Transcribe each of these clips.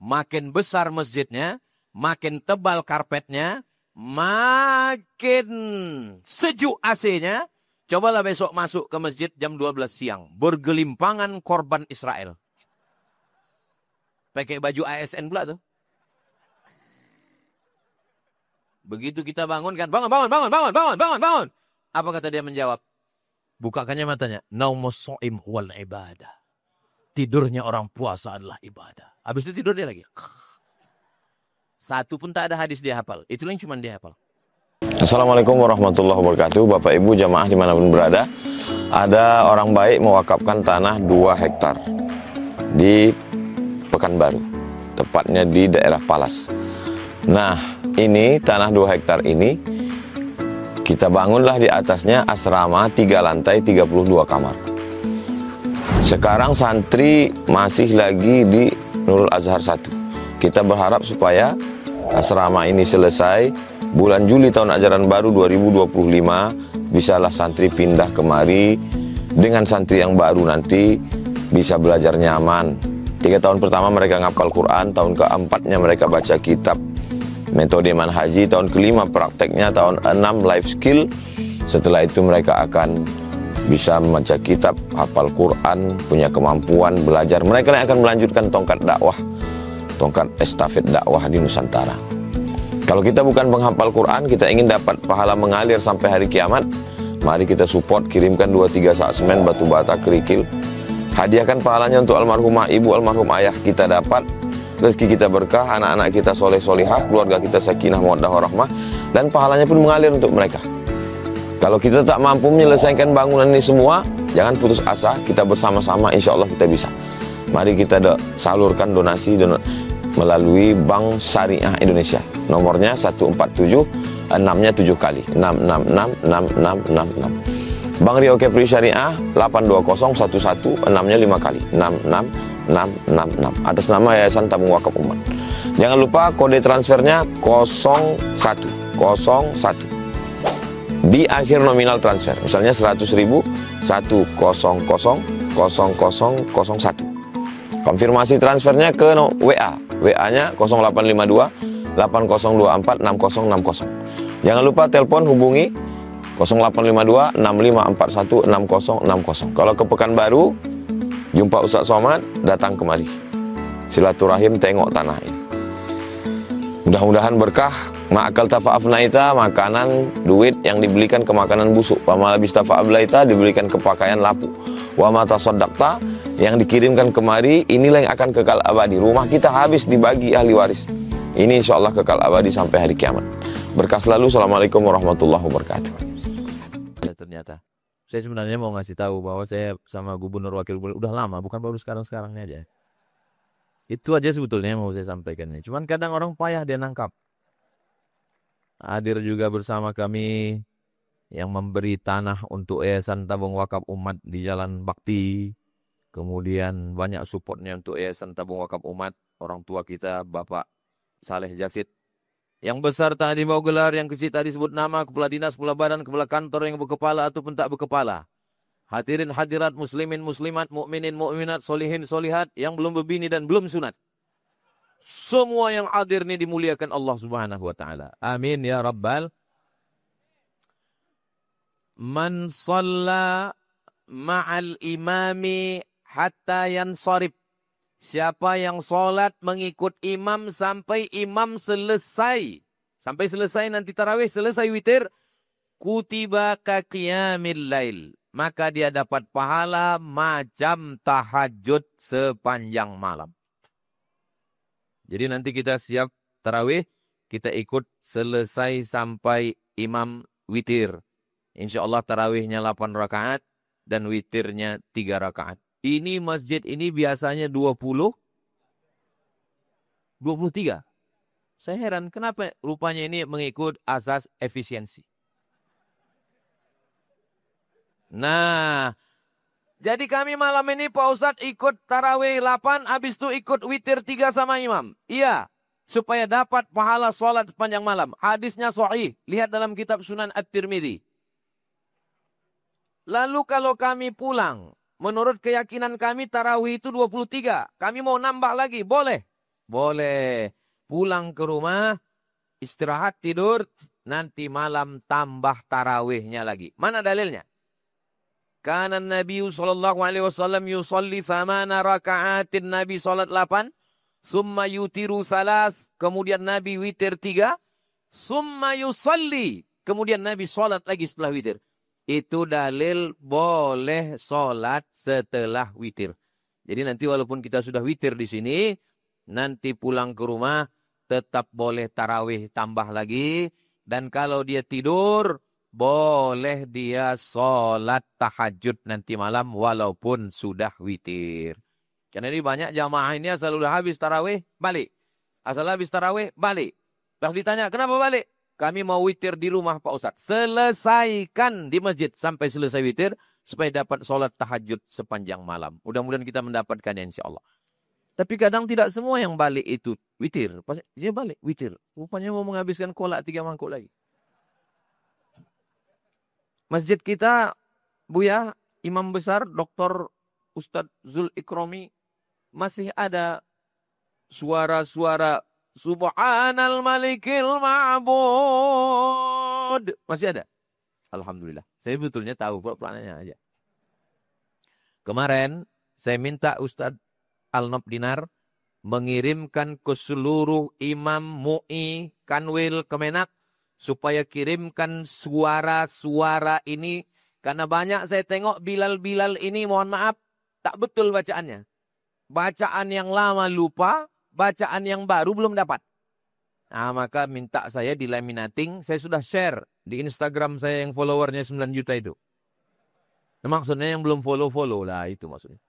makin besar masjidnya, makin tebal karpetnya, makin sejuk AC-nya. Cobalah besok masuk ke masjid jam 12 siang. Bergelimpangan korban Israel. Pakai baju ASN pula tuh. Begitu kita bangun kan, bangun. Apa kata dia menjawab? Bukakannya matanya. Naumus so'im wal ibadah. Tidurnya orang puasa adalah ibadah. Habis itu tidur dia lagi. Satu pun tak ada hadis dia hafal. Itulah yang cuma dia hafal. Assalamualaikum warahmatullahi wabarakatuh. Bapak Ibu jamaah dimanapun berada. Ada orang baik mewakafkan tanah 2 hektar di Pekanbaru, tepatnya di daerah Palas. Nah, ini tanah 2 hektar ini kita bangunlah di atasnya asrama 3 lantai 32 kamar. Sekarang santri masih lagi di Nurul Azhar 1. Kita berharap supaya asrama ini selesai bulan Juli tahun ajaran baru 2025, bisalah santri pindah kemari. Dengan santri yang baru nanti bisa belajar nyaman. 3 tahun pertama mereka ngapal Quran, tahun keempatnya mereka baca kitab metode manhaji, tahun kelima prakteknya, tahun 6 life skill. Setelah itu mereka akan bisa membaca kitab, hafal Quran, punya kemampuan belajar. Mereka yang akan melanjutkan tongkat dakwah, tongkat estafet dakwah di Nusantara. Kalau kita bukan penghafal Quran, kita ingin dapat pahala mengalir sampai hari kiamat, mari kita support, kirimkan 2-3 sak semen, batu bata, kerikil. Hadiahkan pahalanya untuk almarhumah ibu, almarhum ayah kita dapat. Rezeki kita berkah, anak-anak kita soleh-solihah, keluarga kita sakinah, mawaddah, warahmah, dan pahalanya pun mengalir untuk mereka. Kalau kita tak mampu menyelesaikan bangunan ini semua, jangan putus asa, kita bersama-sama insya Allah kita bisa. Mari kita salurkan donasi melalui Bank Syariah Indonesia. Nomornya 147, 6-nya 7 kali. 6666666. Bank Rio Kepri Syariah 82011, 6-nya 5 kali. 66666. Atas nama Yayasan Tabung Wakaf Umat. Jangan lupa kode transfernya 0101. Di akhir nominal transfer. Misalnya 100.000 1000001. Konfirmasi transfernya ke WA. WA-nya 0852 8024 6060. Jangan lupa telepon hubungi 0852 6541 6060. Kalau ke Pekanbaru, jumpa Ustaz Somad, datang kemari. Silaturahim, tengok tanah ini. Mudah-mudahan berkah. Ma'akal tafa'afnaita, makanan, duit yang dibelikan ke makanan busuk. Wa malabis tafa'ablaita, dibelikan ke pakaian lapuk. Wa mata soddakta, yang dikirimkan kemari, inilah yang akan kekal abadi. Rumah kita habis dibagi ahli waris. Ini insya Allah kekal abadi sampai hari kiamat. Berkah selalu. Assalamualaikum warahmatullahi wabarakatuh. Ternyata saya sebenarnya mau ngasih tahu bahwa saya sama gubernur wakil gubernur udah lama, bukan baru sekarang ini aja. Itu aja sebetulnya yang mau saya sampaikan ini. Cuman kadang orang payah dia nangkap. Hadir juga bersama kami yang memberi tanah untuk Yayasan Tabung Wakaf Umat di Jalan Bakti. Kemudian banyak supportnya untuk Yayasan Tabung Wakaf Umat. Orang tua kita Bapak Saleh Jasid. Yang besar tadi mau gelar, yang kecil tadi sebut nama, kepala dinas, kepala badan, kepala kantor yang berkepala ataupun tak berkepala. Hadirin hadirat, muslimin muslimat, mukminin mukminat, solihin solihat, yang belum berbini dan belum sunat. Semua yang hadir ini dimuliakan Allah Subhanahu wa taala. Amin ya rabbal. Man shalla ma'al imami hatta yansarif. Siapa yang sholat mengikut imam sampai imam selesai. Sampai selesai nanti tarawih, selesai witir. Kutiba ka qiyamil lail. Maka dia dapat pahala macam tahajud sepanjang malam. Jadi nanti kita siap tarawih, kita ikut selesai sampai imam witir. Insya Allah tarawihnya 8 rakaat dan witirnya 3 rakaat. Ini masjid ini biasanya 23. Saya heran kenapa rupanya ini mengikut asas efisiensi. Nah, jadi kami malam ini Pak Ustadz ikut tarawih 8, habis itu ikut witir 3 sama imam. Iya, supaya dapat pahala sholat sepanjang malam. Hadisnya sahih, lihat dalam kitab Sunan At-Tirmidzi. Lalu kalau kami pulang, menurut keyakinan kami tarawih itu 23. Kami mau nambah lagi, boleh. Boleh. Pulang ke rumah, istirahat, tidur, nanti malam tambah tarawihnya lagi. Mana dalilnya? Karena Nabi SAW yusalli 8 raka'atin. Nabi salat 8. Summa yutiru salas. Kemudian Nabi witir 3. Summa yusalli. Kemudian Nabi salat lagi setelah witir. Itu dalil boleh salat setelah witir. Jadi nanti walaupun kita sudah witir di sini, nanti pulang ke rumah tetap boleh tarawih tambah lagi. Dan kalau dia tidur, boleh dia sholat tahajud nanti malam walaupun sudah witir. Karena ini banyak jamaah ini asal udah habis tarawih, balik. Asal habis tarawih, balik. Lalu ditanya, kenapa balik? Kami mau witir di rumah Pak Ustadz. Selesaikan di masjid sampai selesai witir, supaya dapat sholat tahajud sepanjang malam. Mudah-mudahan kita mendapatkannya insya Allah. Tapi kadang tidak semua yang balik itu witir. Dia balik witir. Rupanya mau menghabiskan kolak 3 mangkuk lagi. Masjid kita, Buya, Imam Besar, Dr. Ustadz Zul Ikromi, masih ada suara-suara Subhanal Malikil Ma'bud. Masih ada. Alhamdulillah. Saya betulnya tahu, pelananya aja. Kemarin, saya minta Ustadz Al-Nob Dinar mengirimkan ke seluruh imam MUI, Kanwil, Kemenak, supaya kirimkan suara-suara ini. Karena banyak saya tengok Bilal-Bilal ini, mohon maaf, tak betul bacaannya. Bacaan yang lama lupa, bacaan yang baru belum dapat. Nah, maka minta saya di laminating, saya sudah share di Instagram saya yang followernya 9 juta itu. Nah, maksudnya yang belum follow lah, itu maksudnya.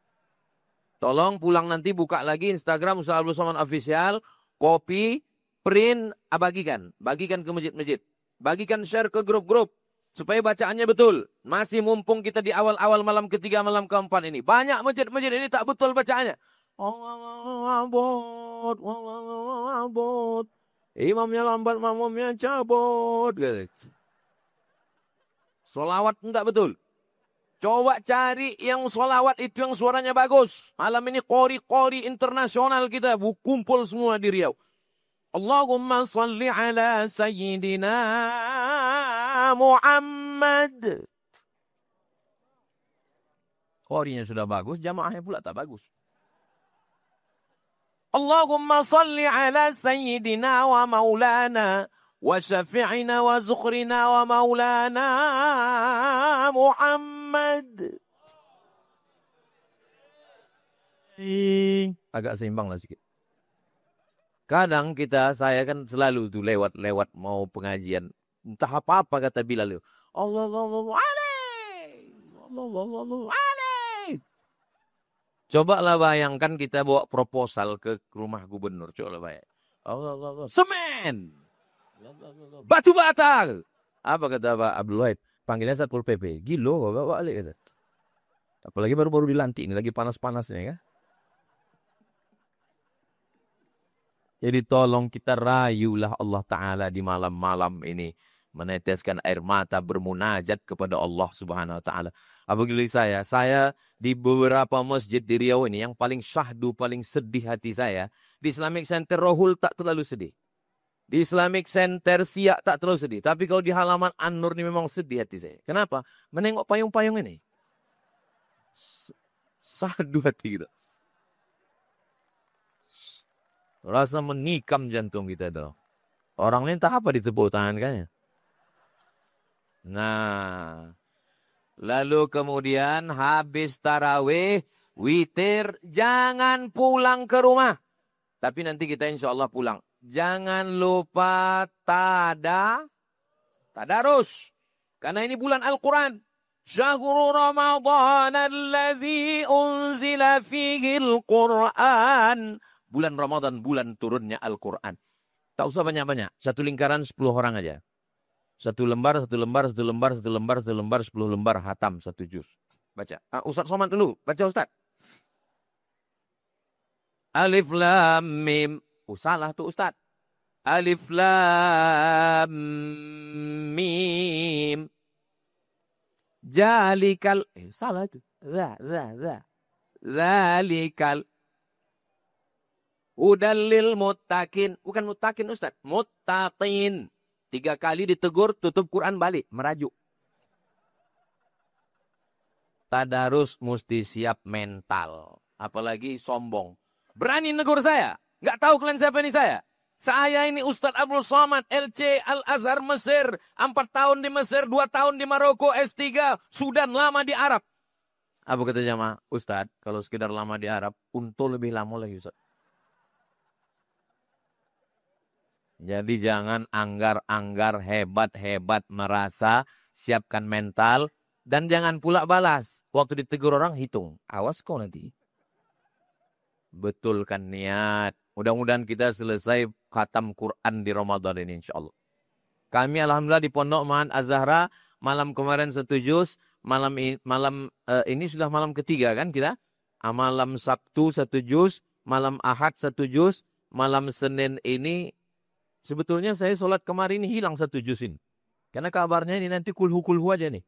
Tolong pulang nanti buka lagi Instagram Ustaz Abdul Somad Official, copy, print, bagikan. Bagikan ke masjid-masjid. Bagikan share ke grup-grup. Supaya bacaannya betul. Masih mumpung kita di awal-awal malam ketiga, malam keempat ini. Banyak masjid-masjid ini tak betul bacaannya. Allah. Imamnya lambat, makmumnya cabut. Solawat enggak betul. Coba cari yang solawat itu yang suaranya bagus. Malam ini qori-qori internasional kita kumpul semua di Riau. Allahumma salli ala Sayyidina Muhammad. Qorinya sudah bagus, jamaahnya pula tak bagus. Allahumma salli ala Sayyidina wa maulana wa syafi'ina wa zukhrina wa maulana Muhammad. Agak seimbang lah sedikit. Kadang saya kan selalu tuh lewat mau pengajian. Entah apa-apa kata Bilal. Allah alaih. Cobalah bayangkan kita bawa proposal ke rumah gubernur. Coba bayangkan. Allah. Semen. Batu bata. Apa kata Pak Abdul Wahid? Panggilnya Satpol PP. Gilo, bawa balik kata. Apalagi baru-baru dilantik. Ini lagi panas-panasnya kan. Jadi tolong kita rayulah Allah Ta'ala di malam-malam ini. Meneteskan air mata bermunajat kepada Allah Subhanahu Wa Ta'ala. Apalagi saya di beberapa masjid di Riau ini yang paling syahdu, paling sedih hati saya. Di Islamic Center Rohul tak terlalu sedih. Di Islamic Center Siak tak terlalu sedih. Tapi kalau di halaman An-Nur ini memang sedih hati saya. Kenapa? Menengok payung-payung ini. Syahdu hati kita. Rasa menikam jantung kita itu. Orang lain tak apa ditepuk tangan kan. Nah. Lalu kemudian habis tarawih, witir, jangan pulang ke rumah. Tapi nanti kita insya Allah pulang. Jangan lupa tadarus. Karena ini bulan Al-Quran. Syahrul Ramadan alladzi unzila fihi Al-Quran. Bulan Ramadan, bulan turunnya Al-Quran. Tak usah banyak-banyak. Satu lingkaran 10 orang aja. Satu lembar, 10 lembar, hatam 1 juz. Baca. Ustaz Somad dulu. Baca Ustaz. Alif Lam Mim. Salah tuh Ustaz. Alif Lam Mim. Jalikal. Salah itu. Zalikal. Hudallil muttaqin. Bukan muttaqin Ustaz. Muttaqin. 3 kali ditegur, tutup Quran balik. Merajuk. Tadarus mesti siap mental. Apalagi sombong. Berani negur saya. Nggak tahu kalian siapa ini saya. Saya ini Ustadz Abdul Somad, LC Al-Azhar Mesir. 4 tahun di Mesir, 2 tahun di Maroko, S3. Sudan, lama di Arab. Apa kata jamaah? Ustadz, kalau sekedar lama di Arab, untuk lebih lama lagi Ustadz. Jadi jangan anggar-anggar hebat-hebat merasa. Siapkan mental. Dan jangan pula balas. Waktu ditegur orang, hitung. Awas kau nanti. Betulkan niat. Mudah-mudahan kita selesai khatam Quran di Ramadan ini insyaAllah. Kami alhamdulillah di Pondok Mahan Az-Zahra malam kemarin 1 juz, malam ini sudah malam ketiga kan kita? Malam Sabtu 1 juz, malam Ahad 1 juz, malam Senin ini sebetulnya saya sholat kemarin ini hilang 1 juz ini. Karena kabarnya ini nanti kulhu-kulhu aja nih.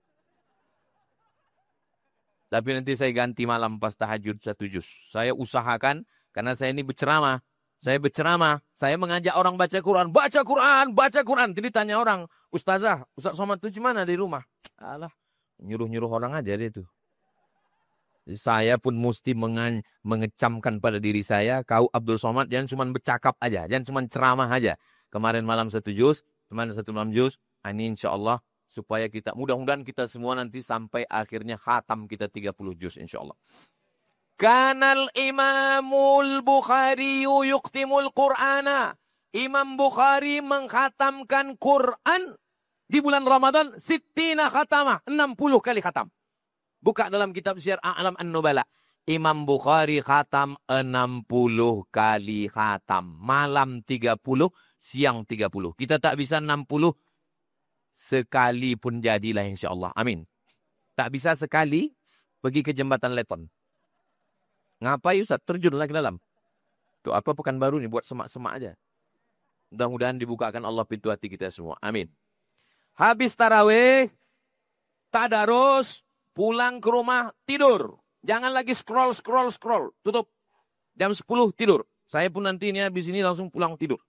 Tapi nanti saya ganti malam pas tahajud 1 juz. Saya usahakan karena saya ini berceramah. Saya berceramah, saya mengajak orang baca Quran. Baca Quran, baca Quran. Jadi tanya orang, Ustazah, Ustaz Somad itu gimana di rumah? Alah, nyuruh-nyuruh orang aja dia itu. Jadi saya pun mesti mengecamkan pada diri saya, kau Abdul Somad jangan cuma bercakap aja, jangan cuma ceramah aja. Kemarin malam 1 juz, kemarin 1 malam juz, ini insya Allah supaya kita, mudah-mudahan kita semua nanti sampai akhirnya khatam kita 30 juz insya Allah. Kanal Imamul Bukhari yuktimul Qur'ana. Imam Bukhari mengkhatamkan Quran di bulan Ramadan 60 khatamah, 60 kali khatam. Buka dalam kitab Syiar A'lam An-Nubala. Imam Bukhari khatam 60 kali khatam. Malam 30, siang 30. Kita tak bisa 60 sekali pun jadilah insyaAllah. Amin. Tak bisa sekali pergi ke jembatan Leton. Ngapain Ustaz? Terjunlah ke dalam. Itu apa Pekanbaru nih? Buat semak-semak aja. Mudah-mudahan dibukakan Allah pintu hati kita semua. Amin. Habis tarawih, tadarus, pulang ke rumah, tidur. Jangan lagi scroll. Tutup. Jam 10 tidur. Saya pun nanti ini habis ini langsung pulang tidur.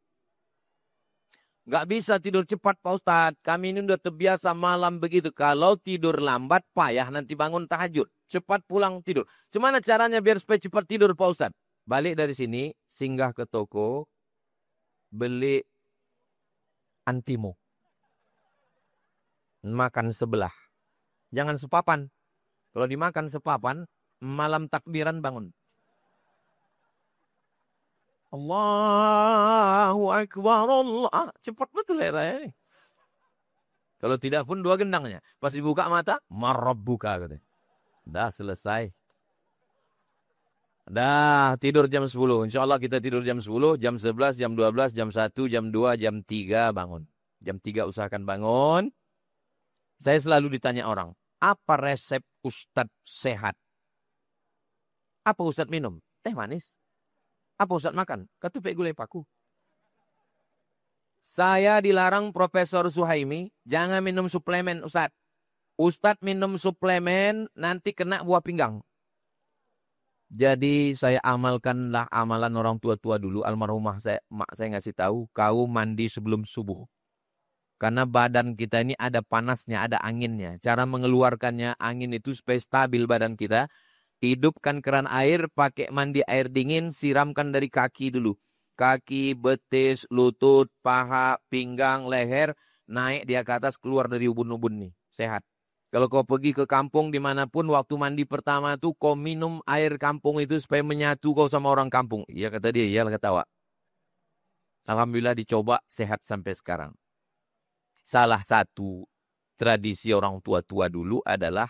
Nggak bisa tidur cepat Pak Ustadz. Kami ini udah terbiasa malam begitu. Kalau tidur lambat, payah nanti bangun tahajud. Cepat pulang tidur. Gimana caranya biar supaya cepat tidur Pak Ustadz? Balik dari sini, singgah ke toko, beli antimo. Makan sebelah. Jangan sepapan. Kalau dimakan sepapan, malam takbiran bangun. Allahu Akbar Allah. Cepat betul ya ini. Kalau tidak pun 2 gendangnya. Pas dibuka mata, marabbuka katanya. Dah selesai. Dah tidur jam 10. Insya Allah kita tidur jam 10, jam 11, jam 12, jam 1, jam 2, jam 3 bangun. Jam 3 usahakan bangun. Saya selalu ditanya orang, apa resep Ustadz sehat? Apa Ustadz minum? Teh manis. Apa Ustadz makan? Ketupek gulai paku. Saya dilarang Profesor Suhaimi, jangan minum suplemen Ustadz. Ustadz minum suplemen, nanti kena buah pinggang. Jadi saya amalkanlah amalan orang tua-tua dulu. Almarhumah mak saya ngasih tahu, kau mandi sebelum subuh. Karena badan kita ini ada panasnya, ada anginnya. Cara mengeluarkannya, angin itu supaya stabil badan kita. Hidupkan keran air, pakai mandi air dingin, siramkan dari kaki dulu. Kaki, betis, lutut, paha, pinggang, leher, naik dia ke atas, keluar dari ubun-ubun nih. Sehat. Kalau kau pergi ke kampung dimanapun, waktu mandi pertama tuh kau minum air kampung itu supaya menyatu kau sama orang kampung. Iya kata dia, iya ketawa. Alhamdulillah dicoba, sehat sampai sekarang. Salah satu tradisi orang tua-tua dulu adalah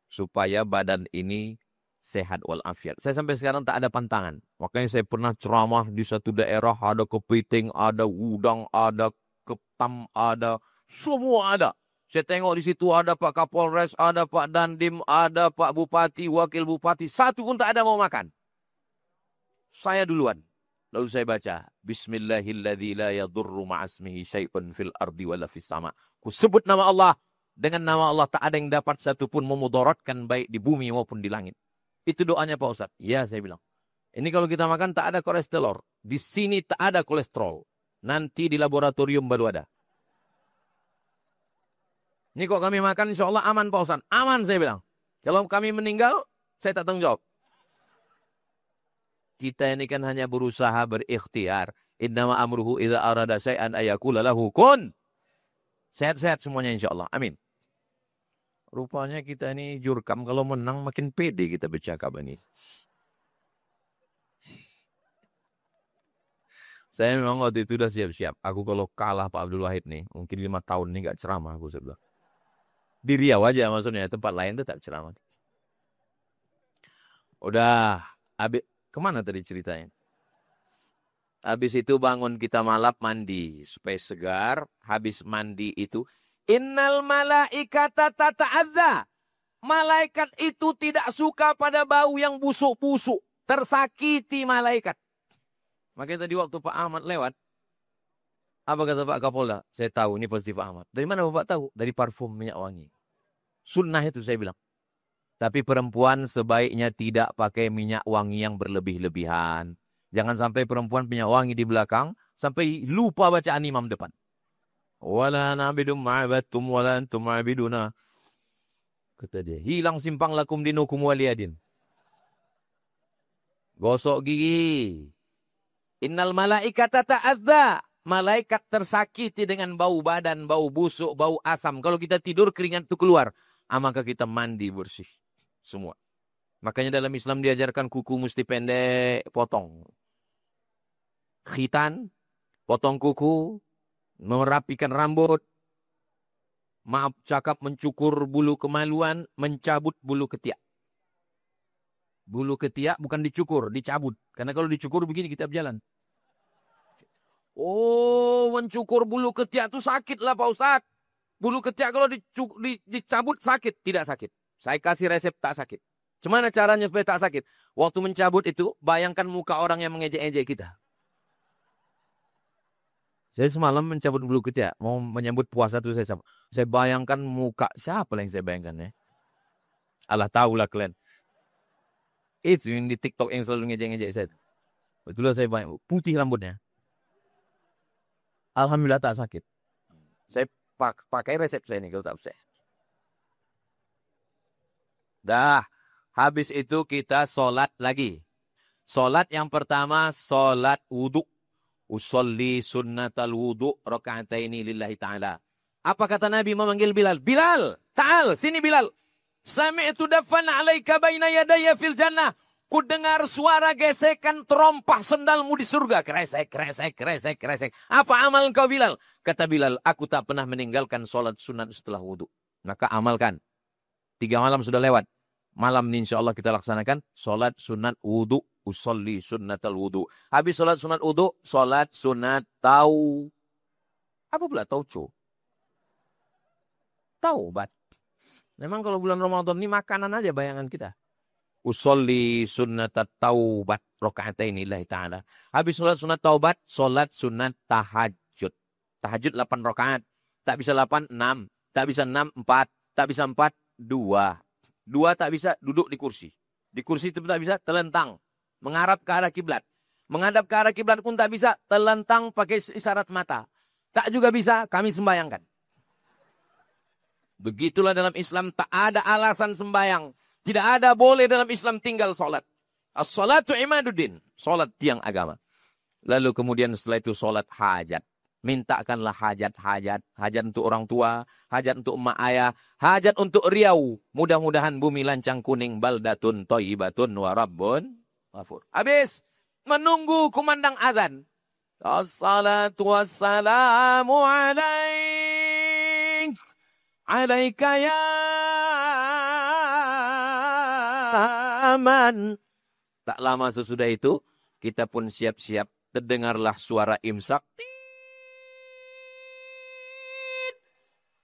supaya badan ini sehat walafiat. Saya sampai sekarang tak ada pantangan. Makanya saya pernah ceramah di satu daerah, ada kepiting, ada udang, ada ketam, ada semua ada. Saya tengok di situ ada Pak Kapolres, ada Pak Dandim, ada Pak Bupati, Wakil Bupati. Satu pun tak ada mau makan. Saya duluan. Lalu saya baca, Bismillahilladzi la yadurru ma'asmihi syai'un fil ardi wala fis sama. Ku sebut nama Allah. Dengan nama Allah tak ada yang dapat satu pun memudaratkan baik di bumi maupun di langit. Itu doanya Pak Ustadz. Ya saya bilang. Ini kalau kita makan tak ada kolesterol. Di sini tak ada kolesterol. Nanti di laboratorium baru ada. Ini kok kami makan insya Allah aman Pak Ustaz. Aman saya bilang. Kalau kami meninggal, saya tak tanggung jawab. Kita ini kan hanya berusaha berikhtiar. Innama amruhu idza arada syai'an ayakula lahu kun. Sehat-sehat semuanya insya Allah. Amin. Rupanya kita ini jurkam. Kalau menang makin pede kita bercakap ini. Saya memang waktu itu sudah siap-siap. Aku kalau kalah Pak Abdul Wahid nih. Mungkin 5 tahun nih gak ceramah aku sebelah. Di Riau aja maksudnya. Tempat lain tetap ceramah. Udah. Kemana tadi ceritanya? Habis itu bangun kita malam mandi. Supaya segar. Habis mandi itu. Innal malaikata tata'adza. Malaikat itu tidak suka pada bau yang busuk-busuk. Tersakiti malaikat. Makanya tadi waktu Pak Ahmad lewat. Apa kata Pak Kapolda? Saya tahu ini pasti Pak Ahmad. Dari mana Bapak tahu? Dari parfum minyak wangi. Sunnah itu saya bilang. Tapi perempuan sebaiknya tidak pakai minyak wangi yang berlebih-lebihan. Jangan sampai perempuan minyak wangi di belakang. Sampai lupa bacaan imam depan. Wala na'bidum ma'abattum wala antum ma'abiduna. Kata dia. Hilang simpang lakum dinukum waliyadin. Gosok gigi. Innal malaikata ta'adza. Malaikat tersakiti dengan bau badan, bau busuk, bau asam. Kalau kita tidur keringat itu keluar. Maka kita mandi bersih. Semua. Makanya dalam Islam diajarkan kuku mesti pendek, potong. Khitan, potong kuku, merapikan rambut. Maaf cakap mencukur bulu kemaluan, mencabut bulu ketiak. Bulu ketiak bukan dicukur, dicabut. Karena kalau dicukur begini kita berjalan. Oh, mencukur bulu ketiak itu sakit lah Pak Ustadz. Bulu ketiak kalau dicabut sakit. Tidak sakit. Saya kasih resep tak sakit. Gimana caranya supaya tak sakit? Waktu mencabut itu, bayangkan muka orang yang mengejek-ejek kita. Saya semalam mencabut bulu ketiak. Mau menyambut puasa itu saya bayangkan muka siapa yang saya bayangkan ya. Allah tahulah kalian. Itu yang di TikTok yang selalu ngejek-ngejek saya. Betul saya bayang. Putih rambutnya. Alhamdulillah tak sakit. Saya pakai resep saya ini kalau tak usah. Dah. Habis itu kita sholat lagi. Sholat yang pertama, sholat wudhu. Usolli sunnatal wudhu raka'ataini lillahi ta'ala. Apa kata Nabi memanggil Bilal? Bilal, ta'al, sini Bilal. Sami'tu dafan alaika baina yadaya fil jannah. Ku dengar suara gesekan terompah sendalmu di surga. Kresek, kresek, kresek, kresek. Apa amal kau Bilal? Kata Bilal, aku tak pernah meninggalkan sholat sunat setelah wudhu. Maka amalkan. 3 malam sudah lewat. Malam ini insya Allah kita laksanakan sholat sunat wudhu. Usolli sunnatal wudhu. Habis sholat sunat wudhu, sholat sunat tau. Apa pula tauco? Taubat. Memang kalau bulan Ramadan ini makanan aja bayangan kita. Usolli sunnatat taubat raka'ataini lillahi ta'ala. Habis sholat sunat taubat, sholat sunat tahajud. Tahajud 8 rakaat. Tak bisa 8, 6. Tak bisa 6, 4. Tak bisa 4, 2. 2 tak bisa duduk di kursi. Di kursi itu tak bisa telentang. Mengarah ke arah kiblat. Menghadap ke arah kiblat pun tak bisa. Telentang pakai isyarat mata. Tak juga bisa kami sembayangkan. Begitulah dalam Islam tak ada alasan sembayang. Tidak ada boleh dalam Islam tinggal sholat. As-salatu imaduddin. Sholat tiang agama. Lalu kemudian setelah itu sholat hajat. Mintakanlah hajat-hajat. Hajat untuk orang tua. Hajat untuk emak ayah. Hajat untuk Riau. Mudah-mudahan bumi lancang kuning. Baldatun toyibatun warabbun. Habis menunggu kumandang azan. Assalatu wassalamu alaika ya aman. Tak lama sesudah itu kita pun siap-siap. Terdengarlah suara imsak.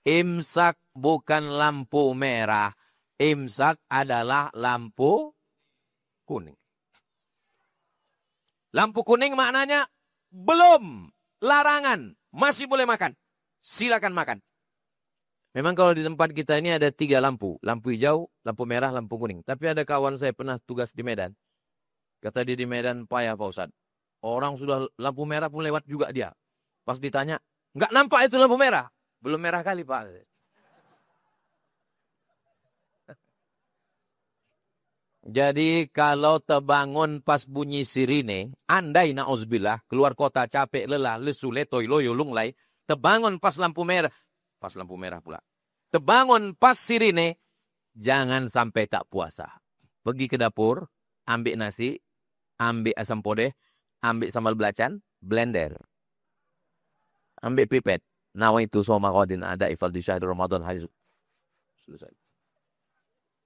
Imsak bukan lampu merah. Imsak adalah lampu kuning. Lampu kuning maknanya belum, larangan, masih boleh makan. Silakan makan. Memang kalau di tempat kita ini ada 3 lampu. Lampu hijau, lampu merah, lampu kuning. Tapi ada kawan saya pernah tugas di Medan. Kata dia di Medan, payah Pak Ustadz. Orang sudah lampu merah pun lewat juga dia. Pas ditanya, nggak nampak itu lampu merah? Belum merah kali Pak. Jadi kalau terbangun pas bunyi sirine, andai na'udzubillah, keluar kota capek, lelah, lesu, letoy, loyo, lunglai, terbangun pas lampu merah pula. Terbangun pas sirine, jangan sampai tak puasa. Pergi ke dapur, ambil nasi, ambil asam podeh, ambil sambal belacan, blender. Ambil pipet. Nawaitu soma qadin ada ifal di syahr Ramadan hari selesai.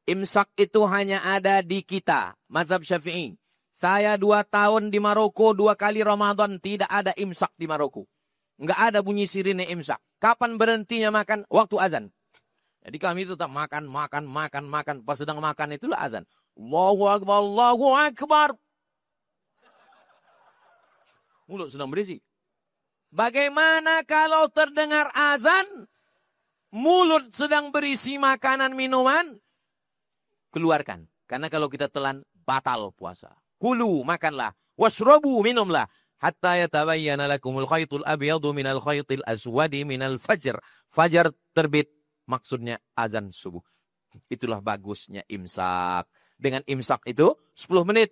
Imsak itu hanya ada di kita, mazhab Syafi'i. Saya 2 tahun di Maroko, 2 kali Ramadan tidak ada imsak di Maroko. Enggak ada bunyi sirine imsak. Kapan berhentinya makan? Waktu azan. Jadi kami itu tetap makan. Pas sedang makan itulah azan. Allahu Akbar, Allahu Akbar. Mulut sedang berisi. Bagaimana kalau terdengar azan, mulut sedang berisi makanan minuman, keluarkan. Karena kalau kita telan, batal puasa. Kulu, makanlah. Washrabu, minumlah. Hatta yatabayyana lakumul khaytul abyadu minal khaytil aswadi minal fajr. Fajar terbit, maksudnya azan subuh. Itulah bagusnya imsak. Dengan imsak itu 10 menit.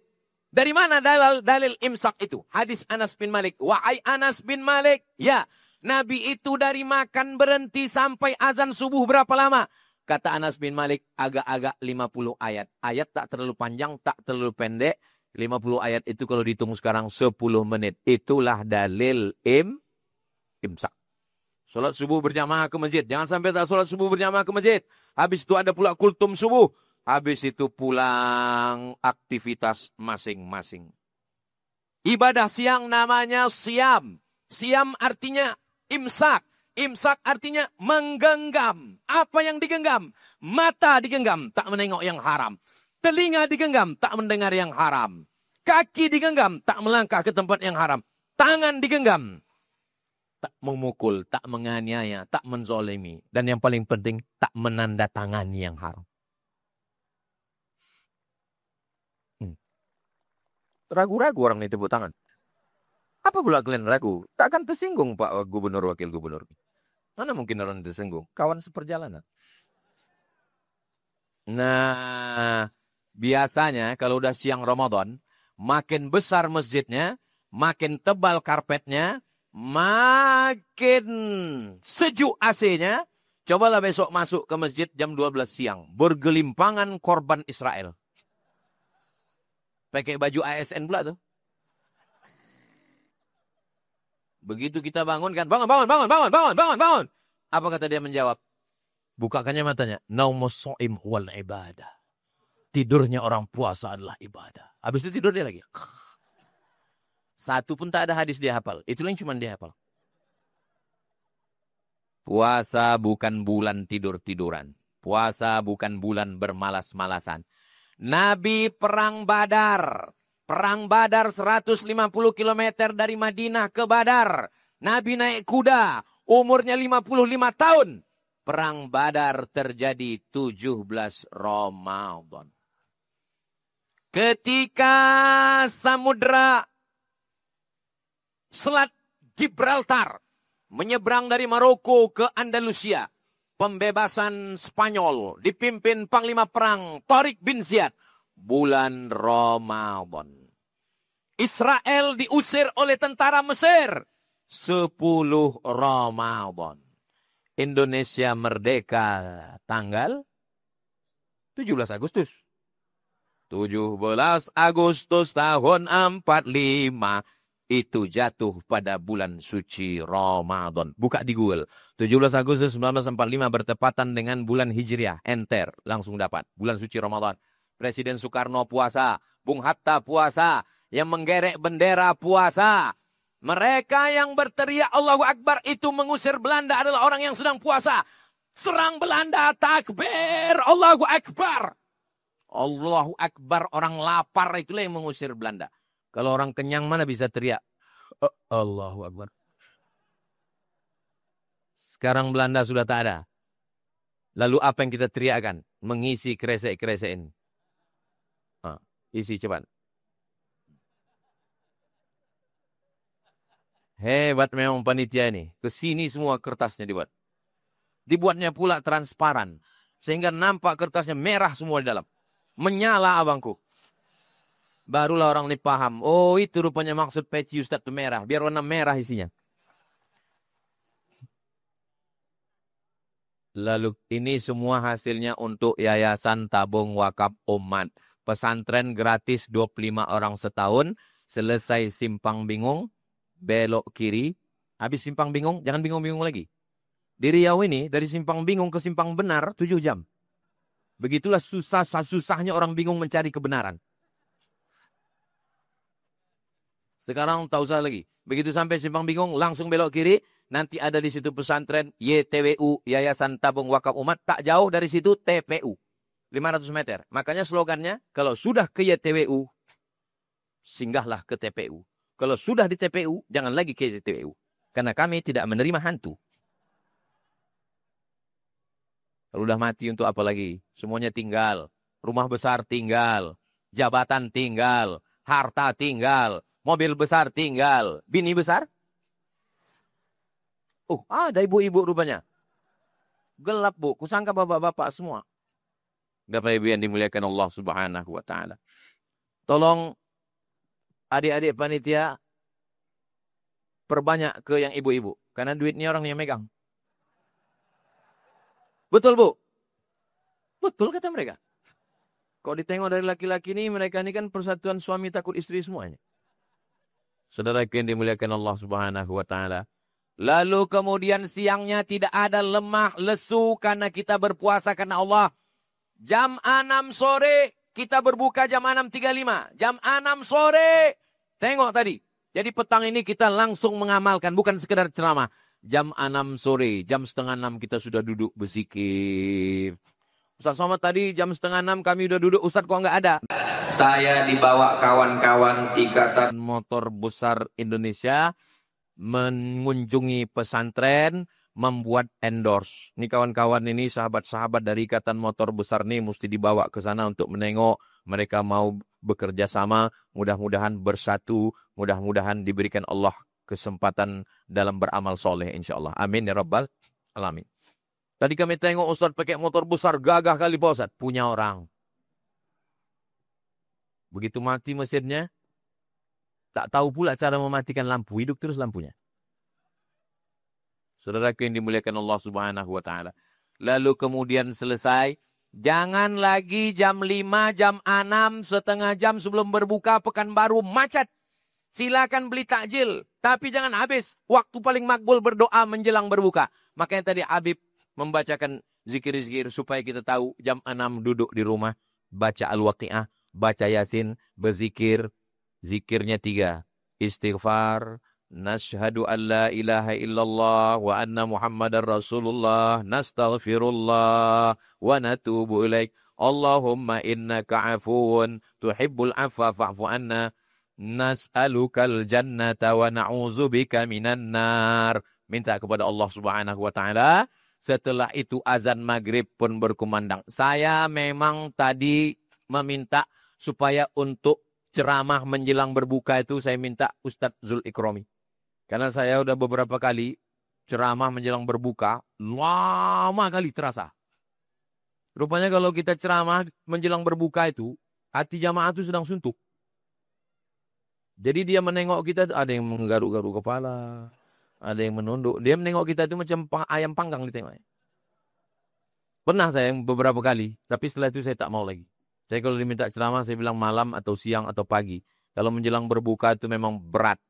Dari mana dalil imsak itu? Hadis Anas bin Malik. Wahai Anas bin Malik. Ya, Nabi itu dari makan berhenti sampai azan subuh berapa lama? Kata Anas bin Malik, agak-agak 50 ayat. Ayat tak terlalu panjang, tak terlalu pendek. 50 ayat itu kalau dihitung sekarang 10 menit. Itulah dalil imsak. Salat subuh berjamaah ke masjid. Jangan sampai tak salat subuh berjamaah ke masjid. Habis itu ada pula kultum subuh. Habis itu pulang aktivitas masing-masing. Ibadah siang namanya siam. Siam artinya imsak. Imsak artinya menggenggam. Apa yang digenggam? Mata digenggam, tak menengok yang haram. Telinga digenggam, tak mendengar yang haram. Kaki digenggam, tak melangkah ke tempat yang haram. Tangan digenggam, tak memukul, tak menganiaya, tak menzolimi. Dan yang paling penting, tak menandatangani yang haram. Ragu-ragu orang ini tepuk tangan. Apa pula kalian ragu? Takkan tersinggung Pak Gubernur, Wakil Gubernur. Mana mungkin orang tersinggung? Kawan seperjalanan. Nah, biasanya kalau udah siang Ramadan, makin besar masjidnya, makin tebal karpetnya, makin sejuk AC-nya. Cobalah besok masuk ke masjid jam 12 siang. Bergelimpangan korban Israel. Pakai baju ASN pula tuh. Begitu kita bangun kan, bangun. Apa kata dia menjawab? Bukakannya matanya. Naumus so'im wal ibadah. Tidurnya orang puasa adalah ibadah. Habis itu tidur dia lagi. Satu pun tak ada hadis dia hafal. Itulah yang cuma dia hafal. Puasa bukan bulan tidur-tiduran. Puasa bukan bulan bermalas-malasan. Nabi perang Badar. Perang Badar 150 km dari Madinah ke Badar. Nabi naik kuda. Umurnya 55 tahun. Perang Badar terjadi 17 Ramadan. Ketika samudra Selat Gibraltar menyeberang dari Maroko ke Andalusia. Pembebasan Spanyol dipimpin Panglima Perang Tariq bin Ziyad. Bulan Ramadan. Israel diusir oleh tentara Mesir. 10 Ramadan. Indonesia merdeka tanggal 17 Agustus. 17 Agustus tahun 45. Itu jatuh pada bulan suci Ramadan. Buka di Google. 17 Agustus 1945 bertepatan dengan bulan Hijriah. Enter. Langsung dapat. Bulan suci Ramadan. Presiden Soekarno puasa. Bung Hatta puasa. Yang menggerek bendera puasa. Mereka yang berteriak Allahu Akbar itu mengusir Belanda adalah orang yang sedang puasa. Serang Belanda, takbir, Allahu Akbar. Allahu Akbar, orang lapar itulah yang mengusir Belanda. Kalau orang kenyang mana bisa teriak? Allahu Akbar. Sekarang Belanda sudah tak ada. Lalu apa yang kita teriakkan? Mengisi kresek-kresek ini. Isi cepat. Hebat memang panitia ini. Kesini semua kertasnya dibuat. Dibuatnya pula transparan. Sehingga nampak kertasnya merah semua di dalam. Menyala abangku. Barulah orang ini paham. Oh itu rupanya maksud peci Ustadz itu merah. Biar warna merah isinya. Lalu ini semua hasilnya untuk Yayasan Tabung Wakaf Umat. Pesantren gratis 25 orang setahun. Selesai simpang bingung. Belok kiri. Habis simpang bingung, jangan bingung-bingung lagi. Di Riau ini, dari simpang bingung ke simpang benar, 7 jam. Begitulah susahnya orang bingung mencari kebenaran. Sekarang tak usah lagi. Begitu sampai simpang bingung, langsung belok kiri. Nanti ada di situ pesantren YTWU, Yayasan Tabung Wakaf Umat. Tak jauh dari situ TPU. 500 meter. Makanya slogannya, kalau sudah ke YTWU, singgahlah ke TPU. Kalau sudah di TPU, jangan lagi ke TPU. Karena kami tidak menerima hantu. Kalau udah mati untuk apa lagi? Semuanya tinggal. Rumah besar tinggal. Jabatan tinggal. Harta tinggal. Mobil besar tinggal. Bini besar? Oh, ada ibu-ibu rupanya. Gelap, Bu. Kusangka bapak-bapak semua. Bapak Ibu yang dimuliakan Allah Subhanahu wa taala. Tolong adik-adik panitia perbanyak ke yang ibu-ibu. Karena duitnya orang yang megang. Betul, Bu? Betul kata mereka. Kalau ditengok dari laki-laki ini, mereka ini kan persatuan suami takut istri semuanya. Saudara yang dimuliakan Allah Subhanahu wa taala. Lalu kemudian siangnya tidak ada lemah, lesu karena kita berpuasa karena Allah. Jam 6 sore kita berbuka jam 6.35. Jam 6 sore. Tengok tadi. Jadi petang ini kita langsung mengamalkan, bukan sekedar ceramah. Jam 6 sore, jam setengah 6 kita sudah duduk berzikir. Ustaz Somad tadi jam setengah 6 kami udah duduk, Ustaz kok nggak ada? Saya dibawa kawan-kawan Ikatan Motor Besar Indonesia mengunjungi pesantren, membuat endorse. Ini kawan-kawan ini, sahabat-sahabat dari Ikatan Motor Besar ini mesti dibawa ke sana untuk menengok. Mereka mau bekerja sama, mudah-mudahan bersatu, mudah-mudahan diberikan Allah kesempatan dalam beramal soleh insyaAllah. Amin ya Rabbal Alamin. Tadi kami tengok Ustaz pakai motor besar, gagah kali Pak Ustaz. Punya orang. Begitu mati mesinnya, tak tahu pula cara mematikan lampu. Hidup terus lampunya. Saudaraku yang dimuliakan Allah Subhanahu wa taala. Lalu kemudian selesai. Jangan lagi jam 5, jam 6, setengah jam sebelum berbuka Pekanbaru macet. Silakan beli takjil, tapi jangan habis. Waktu paling makbul berdoa menjelang berbuka. Makanya tadi Habib membacakan zikir-zikir supaya kita tahu jam 6 duduk di rumah. Baca Al-Waqi'ah, baca Yasin, berzikir. Zikirnya 3. Istighfar, nashhadu an la ilaha illallah wa anna muhammadar rasulullah, nastaghfirullah wa natubu ilaik. Allahumma innaka afuun tuhibbul afwa fa'fu anna. Nas'alukal jannata wa na'udzubika minan nar. Minta kepada Allah Subhanahu wa taala. Setelah itu azan maghrib pun berkumandang. Saya memang tadi meminta supaya untuk ceramah menjelang berbuka itu saya minta Ustadz Zul Ikromi. Karena saya udah beberapa kali ceramah menjelang berbuka, lama kali terasa. Rupanya kalau kita ceramah menjelang berbuka itu, hati jamaah itu sedang suntuk. Jadi dia menengok kita, ada yang menggaruk-garuk kepala, ada yang menunduk. Dia menengok kita itu macam ayam panggang ditengoknya. Pernah saya beberapa kali, tapi setelah itu saya tak mau lagi. Saya kalau diminta ceramah, saya bilang malam atau siang atau pagi. Kalau menjelang berbuka itu memang berat.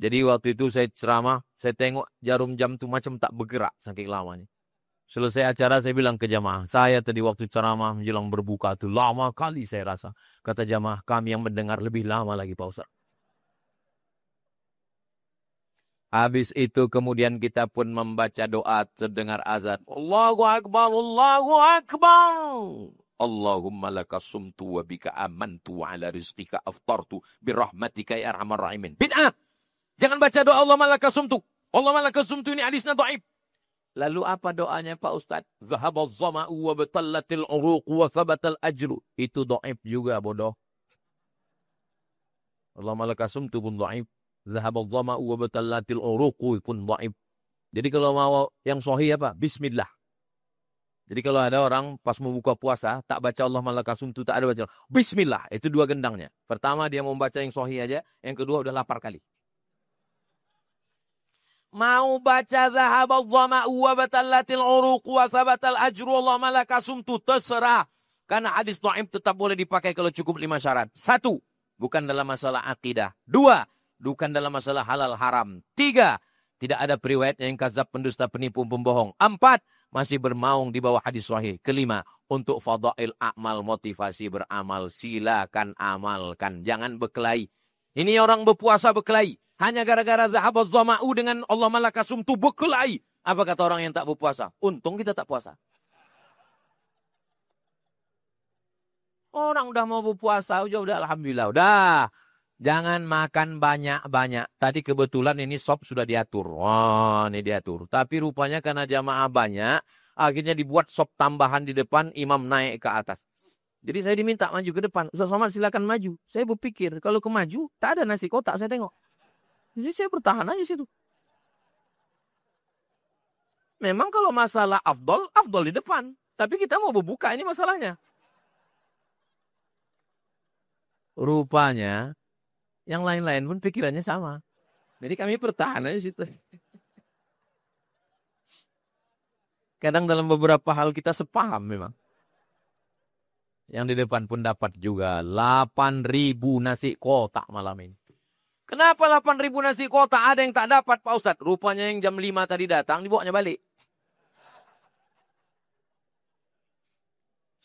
Jadi waktu itu saya ceramah, saya tengok jarum jam itu macam tak bergerak saking lamanya. Selesai acara saya bilang ke jamaah, saya tadi waktu ceramah menjelang berbuka itu lama kali saya rasa. Kata jamaah, kami yang mendengar lebih lama lagi Pak Ustaz. Habis itu kemudian kita pun membaca doa terdengar azan. Allahu Akbar, Allahu Akbar. Allahumma laka sumtu wa bika amantu wa ala rizqika aftartu birahmatika ya arhamar rahimin. Bid'ah. Jangan baca doa Allah malaka sumtu. Allah malaka sumtu ini hadisnya dhaif. Lalu apa doanya Pak Ustaz? Zahabaz zama'u wa batallatil uruq wa thabatal ajru. Itu dhaif juga bodoh. Allah malaka sumtu pun dhaif. Zahabal dhama'u wa batallatil uruqu pun dhaif. Jadi kalau mau yang sahih apa? Bismillah. Jadi kalau ada orang pas membuka puasa, tak baca Allah malakasumtu, tak ada baca Bismillah. Itu dua gendangnya. Pertama dia membaca yang sahih aja. Yang kedua udah lapar kali. Mau baca zahabal dhama'u wa batallatil uruqu wa thabatal ajru Allah malakasumtu. Terserah. Karena hadis dhaif tetap boleh dipakai kalau cukup 5 syarat. 1. Bukan dalam masalah akidah. 2. Bukan dalam masalah halal haram. 3. Tidak ada periwayat yang kazab, pendusta, penipu, pembohong. 4. Masih bermaung di bawah hadis sahih. 5. Untuk fadail amal, motivasi beramal. Silakan amalkan. Jangan berkelahi. Ini orang berpuasa berkelahi. Hanya gara-gara zahabaz zama'u dengan Allah malakasum tu berkelahi. Apa kata orang yang tak berpuasa? Untung kita tak puasa. Orang udah mau berpuasa, udah alhamdulillah. Udah. Jangan makan banyak-banyak. Tadi kebetulan ini sop sudah diatur. Wah, ini diatur. Tapi rupanya karena jamaah banyak, akhirnya dibuat sop tambahan di depan, imam naik ke atas. Jadi saya diminta maju ke depan. Ustaz Somad silakan maju. Saya berpikir, kalau ke maju, tak ada nasi kotak, saya tengok. Jadi saya bertahan aja situ. Memang kalau masalah afdol di depan. Tapi kita mau berbuka, ini masalahnya. Rupanya, yang lain-lain pun pikirannya sama. Jadi kami bertahan aja situ. Kadang dalam beberapa hal kita sepaham memang. Yang di depan pun dapat juga 8.000 nasi kotak malam ini. Kenapa 8.000 nasi kotak? Ada yang tak dapat Pak Ustadz. Rupanya yang jam 5 tadi datang, dibawanya balik.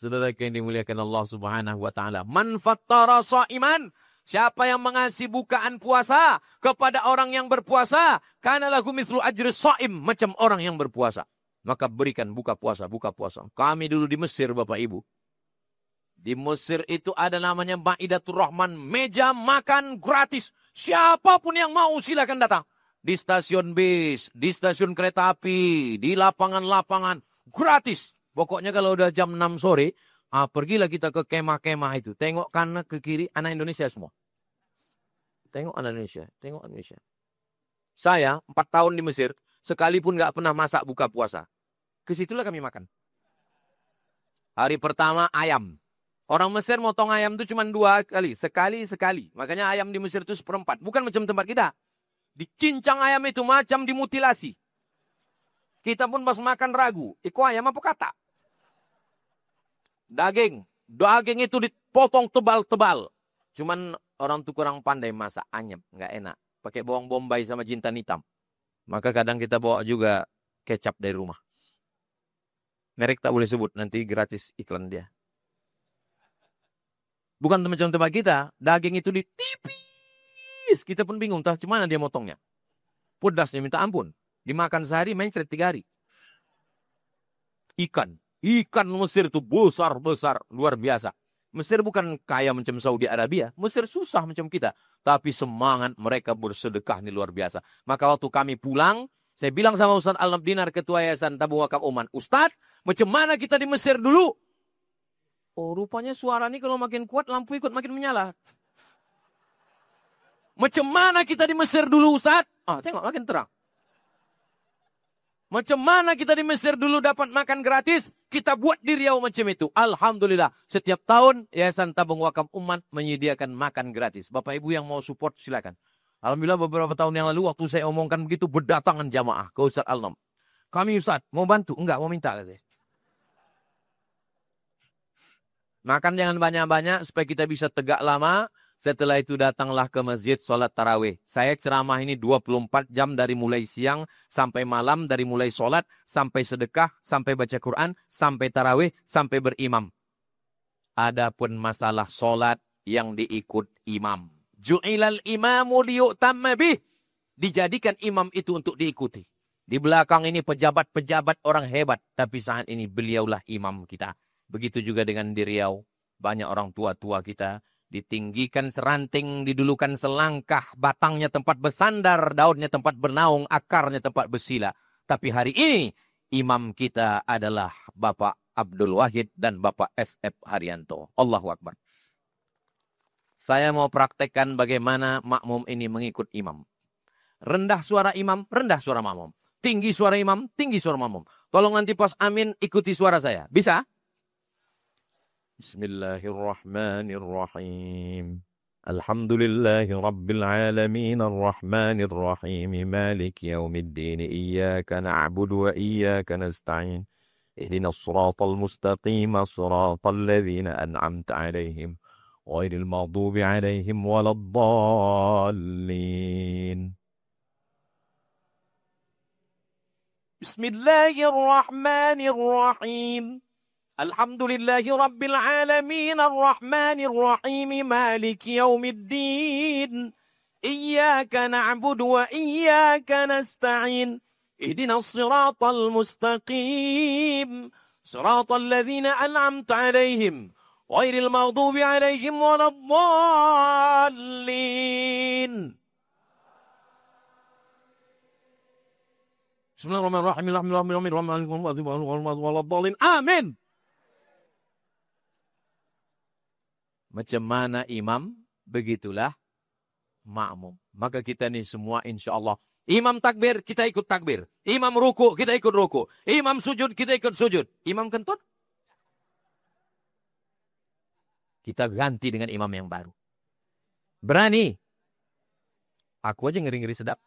Saudara yang dimuliakan Allah Subhanahu wa taala. Man fattara sha'iman. Siapa yang mengasih bukaan puasa kepada orang yang berpuasa, kana lahu mithlu ajri sha'im, macam orang yang berpuasa. Maka berikan buka puasa. Kami dulu di Mesir Bapak Ibu. Di Mesir itu ada namanya Maidatur Rahman, meja makan gratis. Siapapun yang mau silakan datang. Di stasiun bis, di stasiun kereta api, di lapangan-lapangan, gratis. Pokoknya kalau udah jam 6 sore, pergilah kita ke kemah-kemah itu. Tengok kanan ke kiri, anak Indonesia semua. Tengok anak Indonesia. Saya 4 tahun di Mesir, sekalipun gak pernah masak buka puasa. Kesitulah kami makan. Hari pertama ayam. Orang Mesir motong ayam itu cuma 2 kali. Sekali. Makanya ayam di Mesir itu 1/4. Bukan macam tempat kita. Dicincang ayam itu macam dimutilasi. Kita pun pas makan ragu. Iko ayam apa kata? Daging itu dipotong tebal-tebal. Cuman orang tuh kurang pandai masak, anyep, nggak enak. Pakai bawang bombay sama jintan hitam. Maka kadang kita bawa juga kecap dari rumah. Merek tak boleh sebut, nanti gratis iklan dia. Bukan macam tempat kita, daging itu ditipis. Kita pun bingung, entah gimana dia motongnya. Pedasnya minta ampun. Dimakan sehari, mencret 3 hari. Ikan Mesir itu besar, luar biasa. Mesir bukan kaya macam Saudi Arabia. Mesir susah macam kita. Tapi semangat mereka bersedekah ini luar biasa. Maka waktu kami pulang, saya bilang sama Ustaz Al-Nabdinar, Ketua Yayasan Tabung Wakaf Oman. Ustaz, macam mana kita di Mesir dulu? Oh, rupanya suara ini kalau makin kuat, lampu ikut makin menyala. Macam mana kita di Mesir dulu, Ustaz? Tengok makin terang. Macam mana kita di Mesir dulu dapat makan gratis? Kita buat di Riau macam itu. Alhamdulillah. Setiap tahun Yayasan Tabung Wakaf Umat menyediakan makan gratis. Bapak Ibu yang mau support silakan. Alhamdulillah beberapa tahun yang lalu waktu saya omongkan begitu berdatangan jamaah ke Ustaz Al-Nam. Kami Ustaz mau bantu? Enggak, mau minta. Makan jangan banyak-banyak supaya kita bisa tegak lama. Setelah itu datanglah ke masjid sholat tarawih. Saya ceramah ini 24 jam dari mulai siang sampai malam. Dari mulai sholat sampai sedekah, sampai baca Quran, sampai tarawih, sampai berimam. Adapun masalah sholat yang diikut imam. Ju'ilal imamu liyu'tamma bih. Dijadikan imam itu untuk diikuti. Di belakang ini pejabat-pejabat orang hebat. Tapi saat ini beliaulah imam kita. Begitu juga dengan di Riau. Banyak orang tua-tua kita. Ditinggikan seranting, didulukan selangkah, batangnya tempat bersandar, daunnya tempat bernaung, akarnya tempat bersila. Tapi hari ini, imam kita adalah Bapak Abdul Wahid dan Bapak S.F. Haryanto. Allahu Akbar. Saya mau praktekkan bagaimana makmum ini mengikut imam. rendah suara imam, rendah suara makmum. Tinggi suara imam, tinggi suara makmum. Tolong nanti pas amin ikuti suara saya. Bisa? Bismillahirrahmanirrahim. Alhamdulillahi Rabbil Alamin Ar-Rahmanir Rahim Maliki Yawmiddin Iyyaka na'budu wa iyyaka nasta'in Ihdinas siratal mustaqim Siratal ladzina an'amta 'alaihim Ghairil maghdubi 'alaihim waladdallin. Bismillahirrahmanirrahim. Alhamdulillahi Rabbil Alamin Ar-Rahmanir Rahim Maliki Yawmiddin Iyyaka na'budu wa iyyaka nasta'in Ihdinas siratal mustaqim Siratal ladzina an'amta 'alaihim Ghairil maghdubi 'alaihim waladdallin. Bismillahirrahmanirrahim. Amin. Macam mana imam, begitulah makmum. Maka kita ni semua insya Allah. Imam takbir, kita ikut takbir. Imam ruku, kita ikut ruku. Imam sujud, kita ikut sujud. Imam kentut, kita ganti dengan imam yang baru. Berani? Aku aja ngeri-ngeri sedap.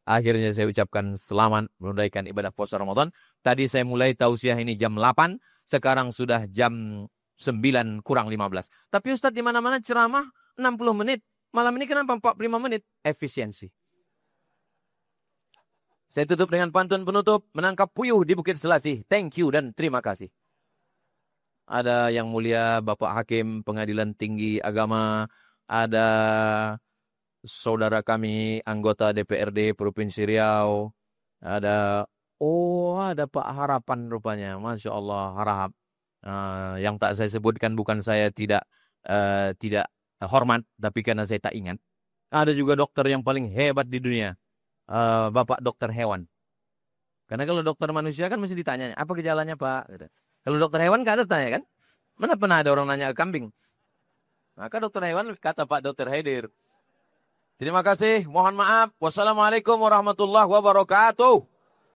Akhirnya saya ucapkan selamat menunaikan ibadah puasa Ramadan. Tadi saya mulai tausiah ini jam 8. Sekarang sudah jam 9 kurang 15. Tapi Ustadz di mana-mana ceramah 60 menit. Malam ini kenapa 45 menit? Efisiensi. Saya tutup dengan pantun penutup. Menangkap puyuh di Bukit Selasih. Thank you dan terima kasih. Ada yang mulia Bapak Hakim Pengadilan Tinggi Agama. Ada saudara kami anggota DPRD Provinsi Riau. Ada Pak Harapan rupanya. Masya Allah, Harap. Yang tak saya sebutkan bukan saya tidak hormat, tapi karena saya tak ingat. Ada juga dokter yang paling hebat di dunia. Bapak dokter hewan. Karena kalau dokter manusia kan mesti ditanya, apa gejalanya Pak? Gitu. Kalau dokter hewan kan ada tanya kan? Mana pernah ada orang nanya ke kambing? Maka dokter hewan kata Pak dokter hadir. Terima kasih. Mohon maaf. Wassalamualaikum warahmatullahi wabarakatuh.